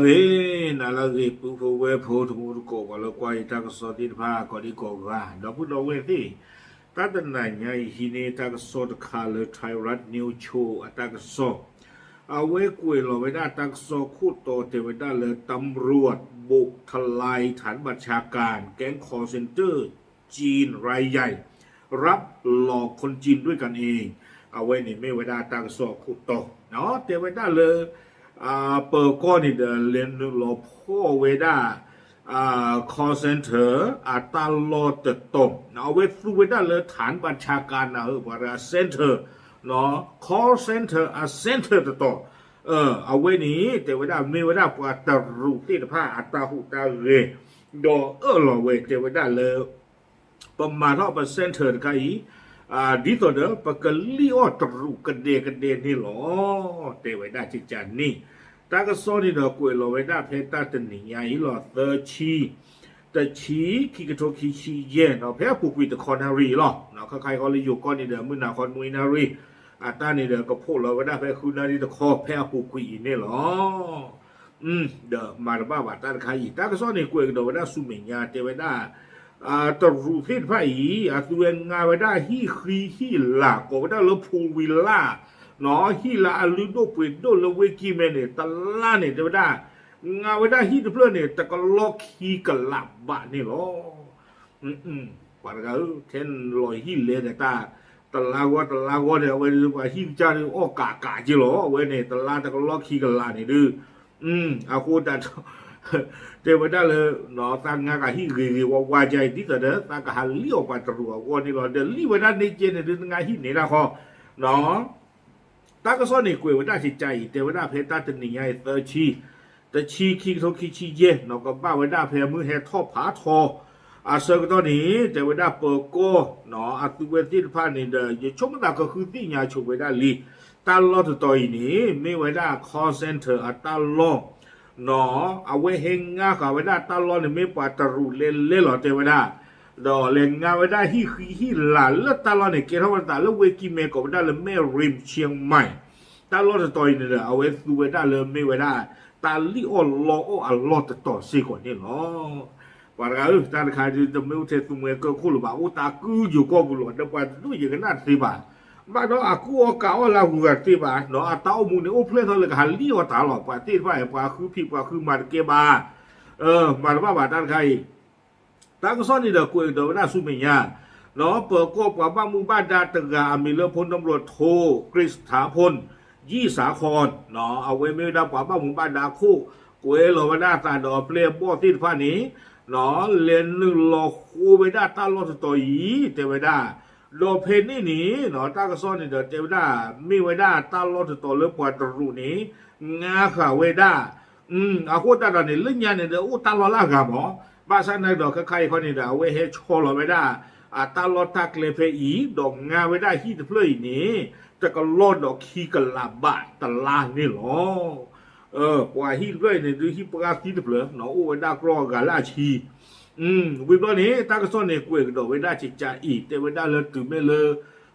nalagi pufu we putu ko kalau kuai tak sodin pa ko di ko ga do pu do we ti ta tan na nya hine tak sod kale thairat new show atak so เอาไว้คุยเราไม่ได้ตั้งโซคูโตเทวดาเลยตำรวจบุกทลายฐานบัญชาการแก๊งคอร์เซนเตอร์จีนรายใหญ่รับหลอกคนจีนด้วยกันเองเอาไว้นี่ไม่ไว้ได้ตั้งโซคูโตเนาะเทวดาเลยเปิดก้อนนี่เดินเรียนหลอกพ่อเวด้าคอร์เซนเตอร์ตลอดเติบโตเอาไว้สู้เวด้าเลยฐานบัญชาการนะว่าเซ็นเตอร์เนาะ call center center ต่อเอาไว้นี้แต่ว่าได้ไม่ว่าได้ปาตรุที่ผ้าอัตราหูตาเรดอหล่อเวแต่ว่าได้เลยประมาณเท่าเปอร์เซ็นต์เถิดกันอีดีต่อเด้อปากลีออตรุกันเดนี่หรอแต่ว่าได้จิจันนี่ตากระซ้อนนี่เด้อกุยหล่อไว้ได้เพตาตันนี่ยังอีหล่อเตอร์ชีแต่ชีขี้กระโจกขี้ชีเย็นเราแพ้ผูกวิตคอนนารีหรอเนาะใครเขาเลยอยู่ก้อนนี่เด้อมือหนาคอนนุยนารีตานี่เด้อก็พูดเราไว้ได้แพ้คุณนารีตะคอแพ้ผูกวิตนี่หรอเด้อมาบ้าบาตาใครอีตากระซ้อนนี่กุยเด้อไว้ได้สุเมียเจไว้ได้ตรูเพศไผ่ตัวงานไว้ได้ฮีคีฮีหลักก็ไว้ได้แล้วพูวิลล่าเนาะฮีลาลิโดเปโดเลเวกิเมเนตล่าเนี่ยเจไว้ได้งานไว้ได้ฮีตเพลเนี่ยแต่ก็ล็อกฮีกันหลับบะนี่หรอว่าก็เช่นลอยฮีเลยแต่ตลาดเนี่ยไว้ว่าฮีจ้าเนี่ยอ้อกากจีหรอไว้เนี่ยตลาดแต่ก็ล็อกฮีกันหลับนี่ดื้อเอาคูแต่เทวดาเลยเนาะตั้งงานกับฮีรีว่าใจที่แต่เด้อตั้งกับฮัลลี่ออกมาตรัววันนี้เราเดินลี่ไว้ด้านในเจนเดินงานฮีนี่นะคอเนาะตั้งก็ซ้อนในกุยไว้ด้านจิตใจเทวดาเพตาตันนี่ไงเตชีขี้โทขี้ชีเย่เนาะก็บ้าไว้ด้านเพมือแห่ท่อผาทอเซอร์ก็ตอนนี้เทวดาเปิดโก้เนาะตุเวทีพานี่เด้ออย่าชมตาก็คือที่ยาชมไว้ด้านลีตาล้อตัวนี้ไม่ไว้ด้านคอเซ็นเตอร์ตาล้อเนาะเอาไว้เฮงงาเขาไว้ได้ตลอดเนี่ยไม่ปาตรูเล่หรอเทวดาดอเล่งงาไว้ได้ฮีหลานแล้วตลอดเนี่ยเกี่ยวกับตาแล้วเวกิเมก็ไว้ได้เลยแม่ริมเชียงใหม่ตลอดตัวนี้เนี่ยเอาไว้ดูไว้ได้เลยไม่ไว้ได้ตาลิโอลออัลลอต่อสิก่อนนี่เนาะว่ากันตาใครจะไม่รู้เทตุเมก็คู่หรือเปล่าโอ้ตากูอยู่ก็บุหรี่เดี๋ยวไปดูอย่างนั้นสิบ่าบ้านเราaku kau lah buat tiba, no atau mungkin plan tu hal ni orang tak lalu, pasti aku pi aku market ba, market ba tak kai, tak kesan ni dah kuih dah nak sumenya, no perkop apa mungkin dah tegak ambil pun tembok tho, Chris ถาพลยี่สาครเนาะเอาไว้ไม่ได้ป่าบ้าหมู่บ้านดาคู่กุยเราไม่ได้ตาดอกเปลี่ยนบ่อที่ฟ้านี้เนาะเรียนหนึ่งหลอกคู่ไม่ได้ตาลอดตัวยีแต่ไม่ได้โดเพนนี่เนาะตากระซ้อนนี่เดี๋ยวเจ้าได้มีไว้ได้ตาลอดตัวเลือกปวดรูนี้งาขาไว้ได้อาคูตาดนี่เรื่องยันเนี่ยเดี๋ยวตาลอดละกันหมอบ้านฉันในดอกใครคนนี้เดี๋ยวไว้ให้โชว์เราไว้ได้ตาลอดทักเลเพอีดอกงาไว้ได้ที่เพลย์นี้แต่ก็ลอดดอกขี้กะลาบะตะลานี่หรอปว่าที่ด้วยเนี่ยดูที่ประกาศที่เพลย์เนาะโอ้ไว้ได้กรอกะลาชีวิบล้อนี้ตากระซ้อนเนี่ยกวยกระโดดไว้ได้จิตใจอีกแต่ไว้ได้เลยตื่นไม่เลย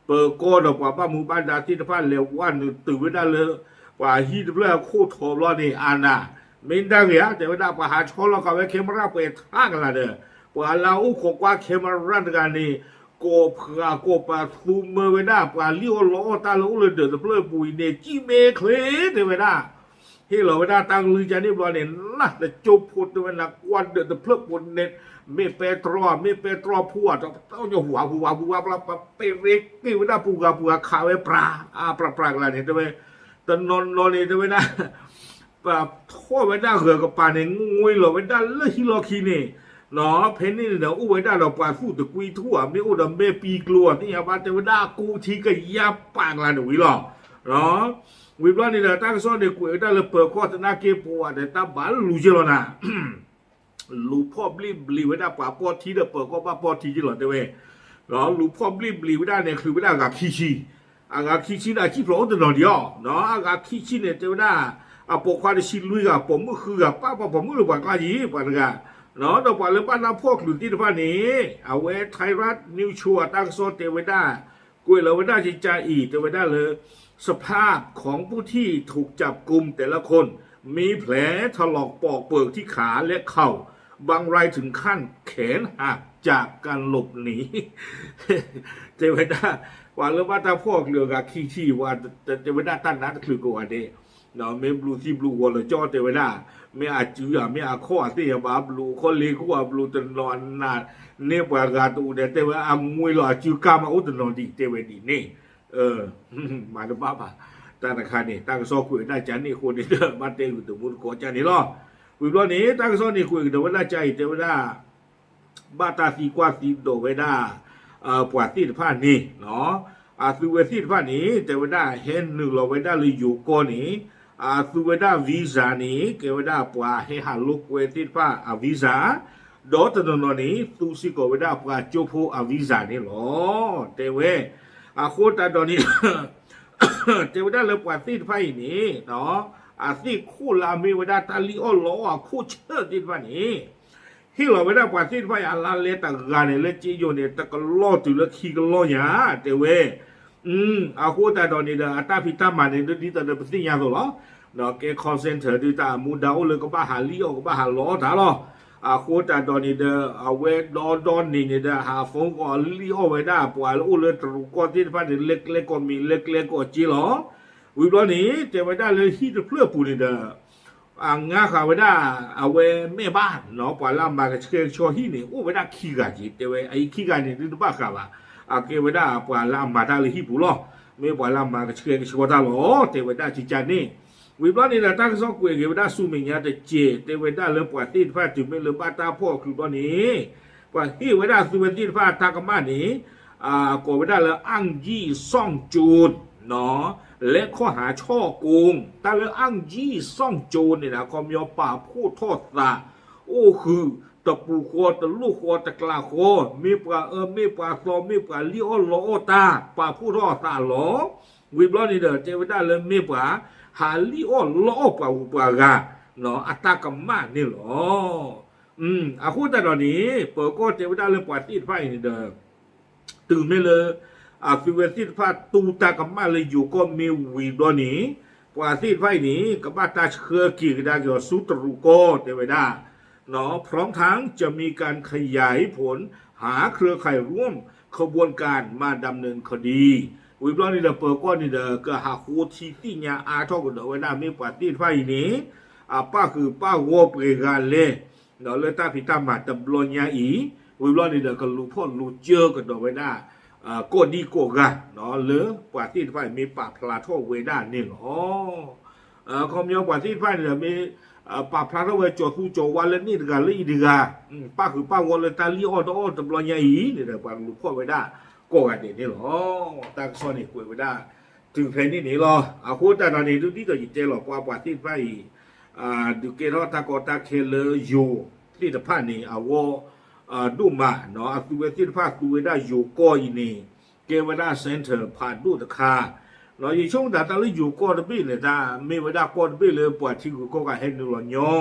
เปิดโก้ดอกว่าป้าหมู่บ้านดาที่ท่านเร็ววันตื่นไว้ได้เลยว่าฮีดเพื่อโคตรทอล้อนี่อาน่ะไม่ได้เหรอแต่ไว้ได้ประหารชอลแล้วก็ไว้เคมราไปท่ากันละเด้อว่าเราขกว่าเคมรากันนี่โกเพื่อโกปะทูมไว้ได้ว่าเลี้ยวล้อตาล้อเลยเดือดเปลือยปุยเนี่ยจีเมเคลแต่ไว้ได้ที่เราไว้ได้ตั้งลือจานี่บอลเนี่ยน่ะแต่จุบพูดด้วยนะกวนเดือดเปลือยปุยเนี่ยไม่เปตรพัวต้องอยู่หัวปลาเปริกนี่ว่าปูกาขาวไอ้ปลาอะไรเนี่ยทำไมตอนนอนนี่ทำไมนะแบบทั่วไว้ได้เหือกกับปลาเนี่ยงวยหล่อไว้ได้เลือดฮิโรคีนี่เนาะเพนนี่เดี๋ยวอู้ไว้ได้เราปลาฟูตะกุยทั่วไม่อู้ดำเมปีกลัวนี่ครับแต่ว่าได้กูทีก็ยับปากละหนุ่ยหรอเนาะวิบล้อนี่เดี๋ยวตั้งซ้อนเด็กกุยได้เลยเปิดข้อตนาเก็บปัวแต่ตาบ้านรู้เจริญนะลูกพ่อบลีไว้ได้ป่าปอทีเดเปิดก็ป่าปอทีจีหล่อเด้เว้ยเนาะลูกพ่อบลีไว้ได้เนี่ยคือไว้ได้กับขี้ชีกับขี้ชีน่ะขี้โผล่ตัวเดียวเนาะกับขี้ชีเนี่ยเจ้าได้ปกความชิลุยกับผมก็คือกับป้าผมก็รู้ว่ากล้ายีป่ะนะเนาะต่อไปเรื่องบ้านน้ำพวกหลุดที่ฟ้านี้เอาไว้ไทยรัฐนิวชัวตั้งโซนเตไว้ได้กุยเราไว้ได้จิตใจอีกเตไว้ได้เลยสภาพของผู้ที่ถูกจับกลุ่มแต่ละคน มีแผลถลอกปอกเปิกที่ขาและเข่าบางรายถึงขั้นแขนหักจากการหลบหนี เจเวดาว่าเรื่องว่าถ้าพวกเรือกาขี้ว่าเจเวดาตั้นนัดคือกว่าเดเนาะเมบลูที่บลูวอลจอเจเวดาไม่อาจจือไม่อาข้อที่บาบลูข้อเล็กว่าบลูตนอนนาเนี่ยปากาตูเดเตว่าอามวยหล่อจือกามาอุตนอนดีเจเวดีนี่มาดูบ้าป่ะตั้งแต่คันนี่ตั้งซอคุยได้จันนี่คนนี้เด้อมาเตอยู่ตัวมุนโกจันนี่ล้อวิบล้อนี้ตั้งซอนี่คุยเดี๋ยวว่าใจเดี๋ยวว่าบ้าตาสีกว่าสีโดเวด้าปวดที่ผ้านี่เนาะสุเวที่ผ้านี้เดี๋ยวว่าเห็นหนึ่งเราเวด้าเลยอยู่ก่อนนี้สุเวด้าวีซ่านี้เกวด้าปวดให้หาลูกเวที่ผ้าวีซ่าดอตนนนี้ตุสิกเวด้าปวดจูโพวีซ่านี่หรอเดี๋ยวโคตรตอนนี้เจวดาเลยปวดที่ไฟนี้เนาะที่คู่ลามีเวดาตาลีอ้อล้อคู่เชิดที่ไฟนี้ที่เราเวดาปวดที่ไฟอัลลาเลตากาเนี่ยเลจิโยเนี่ยตะกล้อตุเลขี้กล้อหยาเตเวโคตรตอนนี้เด้อตาพิตามันเนี่ยดีแต่เด้อปฏิญญาตัวล้อเนาะแกคอนเซนเตอร์ดีตามูดาวเลยก็บ้าหาลีอ้อก็บ้าหาล้อตาล้อโคตรตอนนี้เด้อเวดอนนี่เนี่ยเด้อหาฟงก็ลีอ้อเวดาปวดอู้เลยตรุกที่ไฟเนี่ยเล็กก็มีเล็กก็จีล้อวิบล้อนี้เจวดาเลยที่จะเพื่อปูนี่เด้องาข่าวดาเอาไว้แม่บ้านเนาะปล่อยลำบากเชื่อชัวที่นี่โอ้เวดาขี้กาจีเจวไอ้ขี้กานี่ดูบ้าข่าวเกวดาปล่อยลำบากได้เลยที่ปูล้อไม่ปล่อยลำบากเชื่อชัวได้หรอเจวดาจีจานนี่วิบล้อนี้เราตั้งสองกุยเกวดาสู้มีเงี้ยแต่เจวดาเลยปล่อยตีนฟ้าจุดไม่เลยบ้าตาพ่อคือตอนนี้ปล่อยที่เวดาสู้เป็นตีนฟ้าตากมานี่กเวดาเลยอังยี่ซ่องจูดเนาะและข้อหาช่อโกงแต่เรื่องอ้างยี่ซ่องโจรเนี่ยนะก็มีป่าพูดโทษซะโอ้คือตะปูโคตะลูกโคตะกลาโคมีปลามีปลาซอมีปลาลิโอโลโอตาป่าพูดโทษซะหรอวิบล้อนี่เด้อเจวิดาเลยมีปลาหาลิโอโลโอปลาอุปากาเนาะอัตตากรรมะนี่หรอคู่แต่ตอนนี้เปิดก็เจวิดาเลยปล่อยตีไฟนี่เด้อตื่นไม่เลยฟิเวสิตฟ้าตูตากมาเลยอยู่ก็มีวีดอนี้ปว่าสิไฟนี้กับบ้าตาเครือกีกได้เกี่ยวสุตรุโกเทวดาเนาะพร้อมทั้งจะมีการขยายผลหาเครือข่ายร่วมขบวนการมาดำเนินคดีวิบล้อนี่เดเปิดก้อนนี่เดก็หาคูทีที่เนี่ยทอกเดเวดามีปว่าสิไฟนี้ป้าคือป้าวัวเปรกันเลยเนาะเลยตาพิตามาตบลอนยาอีวิบล้อนี่เดก็รู้พ่อรู้เจอกันเดเวดาก็ดีกว่ากันเนาะหรือกว่าที่ไฟมีปากพลาโทเวด้านี่หรอเขามีกว่าที่ไฟเนี่ยมีปากพลาโทเวจอทูโจวันเลนี่กันเลยดีกันป้าคือป้าวอลเลตาลีออโต้ตบลอนยาอีนี่เดี๋ยวปากลูกพ่อเวด้าก็กันนี่หรอตั้งซ้อนนี่คุยเวด้าถึงเพลนี่นี่หรอพูดแต่ตอนนี้ดูที่ตัวจิตใจหรอกว่าที่ไฟดูเกลอตากอตาเคเลโยที่ตะพันนี่ดูมาเนาะตัวเวทีฟ้าตัวเวด้าอยู่ก็อีนี่เกวด้าเซ็นเตอร์ผ่านดูตะคาเนาะยิ่งช่วงแต่ตอนนี้อยู่ก็ตะบี้เลยจ้าไม่เวด้าก็ตะบี้เลยปวดที่กูก็กันให้ดูหล่อย้อ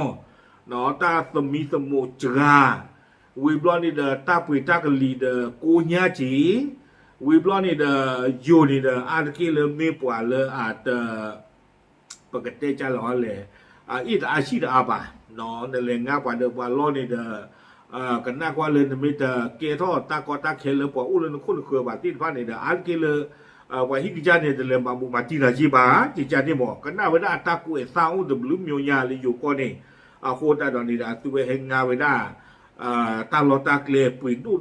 เนาะตาสมีสมุจราวิบลอนี่เดอตาปุยตากลีเดอกูญาจีวิบลอนี่เดอยูนี่เดออาตะกี้เลยไม่ปวดเลยปกติจะหล่อเลยอีตาอาชีพอาบะเนาะในเรื่องงานกว่าเดิมว่าล้อนี่เดอกันนักว่าเลยมีแต่เกทอตากอตาเคลเลยปออุลนคุณเคยบาตินฟ้าเนี่ยเดออันเกลว่าฮิกิจานเนี่ยเดลมาบุมาติราจีบาจิจานเนี่ยบอกกันน่าเวลาตากุเอซาอุดบลุมโยญาเลยอยู่ก่อนนี่โคตรตอนนี้เดอตัวเฮงงาเวลาตาลอตาเคลปุยดู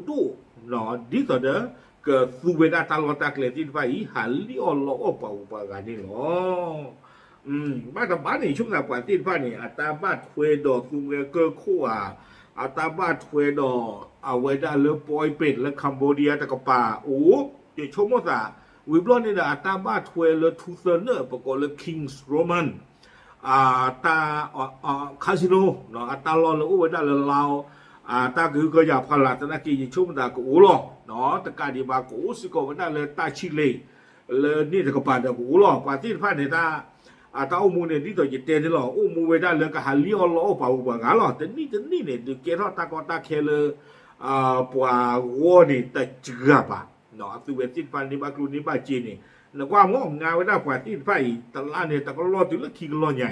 เนาะดีต่อเด้อก็ตัวเวลาตาลอตาเคลตินฟ้าอีหันลิออลอปะอุปการนี่เนาะบ้านตาบ้านนี่ช่วงหน้าปาตินฟ้านี่อัตาบ้านเวดอกตัวเวเกอคู่อาตาบ้าทเวดอเอาไว้ได้เลือปอยเป็ดและคัมโบเดียตะกป่าโอ้ยชมว่าสะวิบล้อนี่นะอาตาบ้าทเวเลทูเซเนอร์ประกอบเลคิงส์โรมันตาคาสิโนเนาะอาตาลอนเลยโอ้ไว้ได้เลยลาวตาคือก็อยากพลาดตะนักกีชมตาก็โอ้หรอเนาะตะการดีบาก็โอ้สิก็ไว้ได้เลยตาชิเลเลยนี่ตะกป่าตะกูหรอปาที่ผ่านเนี่ยตาตาอุมูเนี่ยที่ตัวจิตเตนี่หรออุมูเวด้าเลยก็หาลิออลอปาอุปงาหรอแต่นี่เนี่ยดูเกล้าตากอตาเคเลปัววัวนี่แต่จืดป่ะเนาะตัวเวทิฟันนี่บากรูนี่บาจีนี่แล้วก็งงงานเวด้าปัวที่ไฟตลาดเนี่ยตะก็รอถึงแล้วขี้ก็รอใหญ่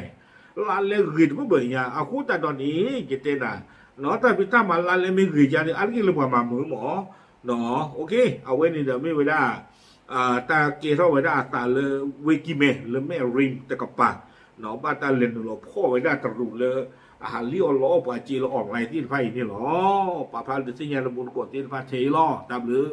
ลาเลกิดบ่เบิ่งยาอะคูตาตอนนี้จิเตน่ะเนาะแต่พี่ตามาลาเลไม่กิดจานี่อันกิเลยบ่มามือหมอเนาะโอเคเอาไว้นี่เดี๋ยวไม่เวลาตาเกเท่าไว้ได้ตาเลยเวกิเมเลยแม่ริมตะกับปะเนาะบ้านตาเลนหลอพ่อไว้ได้ตรุเลยอาหารเลี้ยวล้อปาจีเราออกไงที่ไฟนี่หรอปะพาดิสิญญาณบุญกดที่พาเทล้อตามหรือ